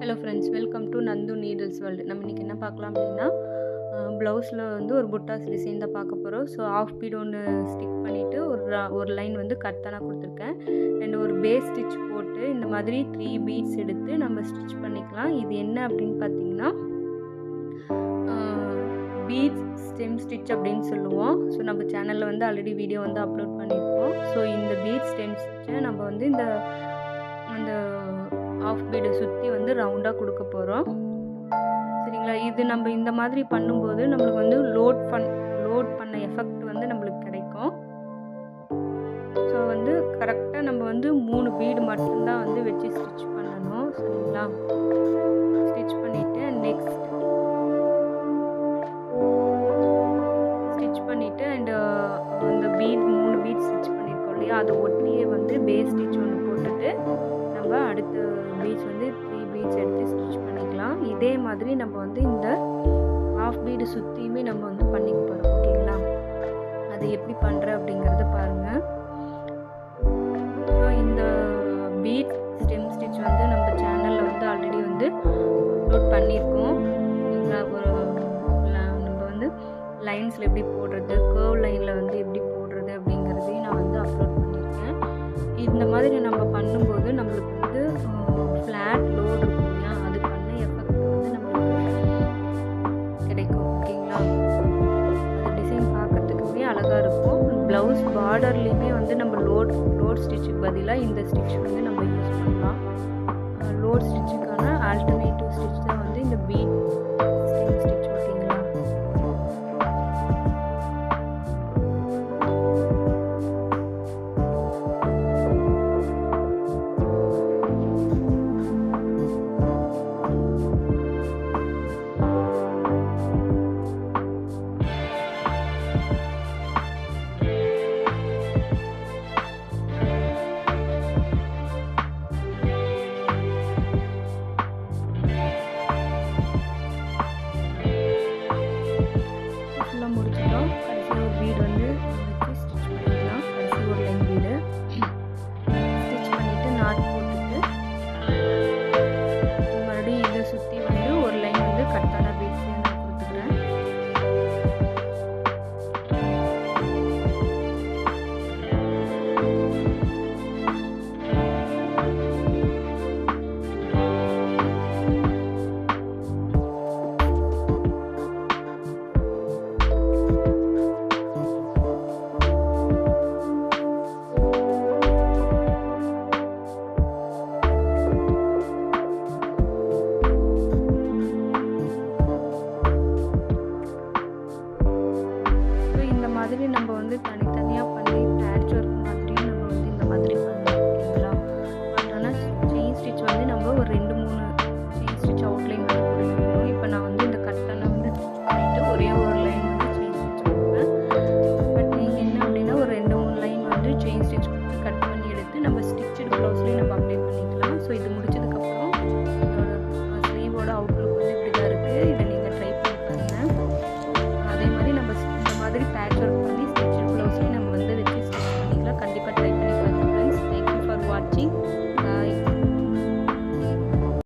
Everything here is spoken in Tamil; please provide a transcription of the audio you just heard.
Hello friends, welcome to Nandu needles world. நம்ம இன்றைக்கி என்ன பார்க்கலாம் அப்படின்னா, ப்ளவுஸில் வந்து ஒரு புட்டாஸ் டிசைன் தான் பார்க்க போகிறோம். ஸோ ஆஃப் பீட் ஒன்று ஸ்டிக் பண்ணிவிட்டு ஒரு லைன் வந்து கட்டானா கொடுத்துருக்கேன். அண்ட் ஒரு பேஸ் ஸ்டிச் போட்டு இந்த மாதிரி 3 பீட்ஸ் எடுத்து நம்ம ஸ்டிச் பண்ணிக்கலாம். இது என்ன அப்படின்னு பார்த்தீங்கன்னா, பீட்ஸ் ஸ்டெம் ஸ்டிச் அப்படின்னு சொல்லுவோம். ஸோ நம்ம சேனலில் வந்து ஆல்ரெடி வீடியோ வந்து அப்லோட் பண்ணியிருக்கோம். ஸோ இந்த பீட் ஸ்டெம் ஸ்டிச்சை நம்ம வந்து அந்த ஆஃப் பீடை சுற்றி வந்து ரவுண்டாக கொடுக்க போகிறோம். சரிங்களா? இது நம்ம இந்த மாதிரி பண்ணும்போது நம்மளுக்கு வந்து லோட் பண்ண எஃபெக்ட் வந்து நம்மளுக்கு கிடைக்கும். ஸோ வந்து கரெக்டாக நம்ம வந்து 3 பீடு மட்டும்தான் வந்து வச்சு ஸ்டிச் பண்ணணும். சரிங்களா? ஸ்டிச் பண்ணிவிட்டு அண்டு அந்த 3 பீட் ஸ்டிச் பண்ணியிருக்கோம் இல்லையா, அதை ஒட்டியே வந்து பேஸ் ஸ்டிச் ஒன்று போட்டுட்டு நம்ம அடுத்த பீட்ஸ் வந்து 3 பீட்ஸ் எடுத்து ஸ்டிச் பண்ணிக்கலாம். இதே மாதிரி நம்ம வந்து இந்த ஹாஃப் பீடு சுற்றியுமே நம்ம வந்து பண்ணிக்க போகிறோம். ஓகேங்களா? அது எப்படி பண்ணுற அப்படிங்கிறத பாருங்கள். ஸோ இந்த பீட் ஸ்டெம் ஸ்டிச் வந்து நம்ம சேனலில் வந்து ஆல்ரெடி வந்து அப்லோட் பண்ணியிருக்கோம். நம்ம வந்து லைன்ஸில் எப்படி போடுறது, கர்வ் லைனில் வந்து எப்படி போடுறது அப்படிங்கிறதையும் நான் வந்து அப்லோட் பண்ணியிருக்கேன். இந்த மாதிரி நம்ம பண்ணும்போது நம்மளுக்கு வந்து ஃப்ளாட் லோடு இருக்கும் இல்லையா, அது பண்ண எஃபெக்ட் வந்து நம்மளுக்கு கிடைக்கும். ஓகேங்களா? அந்த டிசைன் பார்க்குறதுக்குமே அழகாக இருக்கும். ப்ளவுஸ் பார்டர்லேயுமே வந்து நம்ம லோட் ஸ்டிச்சுக்கு பதிலாக இந்த ஸ்டிச் வந்து நம்ம யூஸ் பண்ணலாம். லோட் ஸ்டிச்சுக்கு